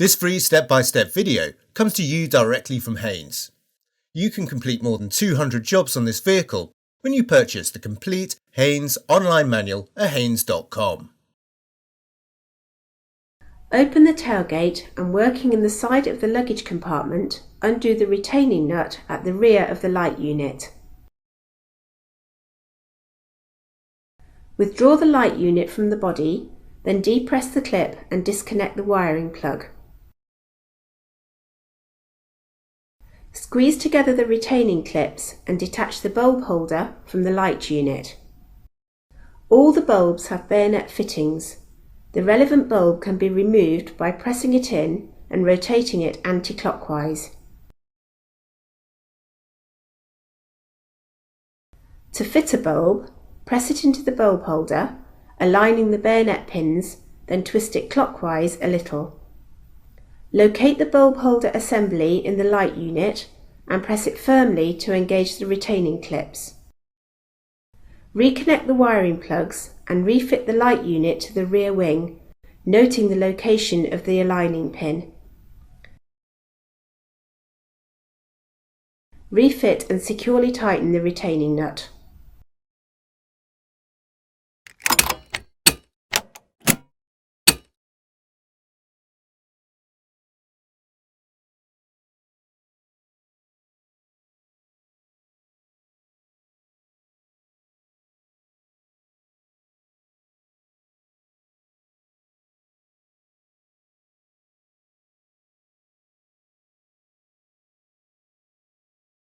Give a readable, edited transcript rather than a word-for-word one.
This free step-by-step video comes to you directly from Haynes. You can complete more than 200 jobs on this vehicle when you purchase the complete Haynes online manual at haynes.com. Open the tailgate and, working in the side of the luggage compartment, undo the retaining nut at the rear of the light unit. Withdraw the light unit from the body, then depress the clip and disconnect the wiring plug. Squeeze together the retaining clips and detach the bulb holder from the light unit. All the bulbs have bayonet fittings. The relevant bulb can be removed by pressing it in and rotating it anti-clockwise. To fit a bulb, press it into the bulb holder, aligning the bayonet pins, then twist it clockwise a little. Locate the bulb holder assembly in the light unit and press it firmly to engage the retaining clips. Reconnect the wiring plugs and refit the light unit to the rear wing, noting the location of the aligning pin. Refit and securely tighten the retaining nut.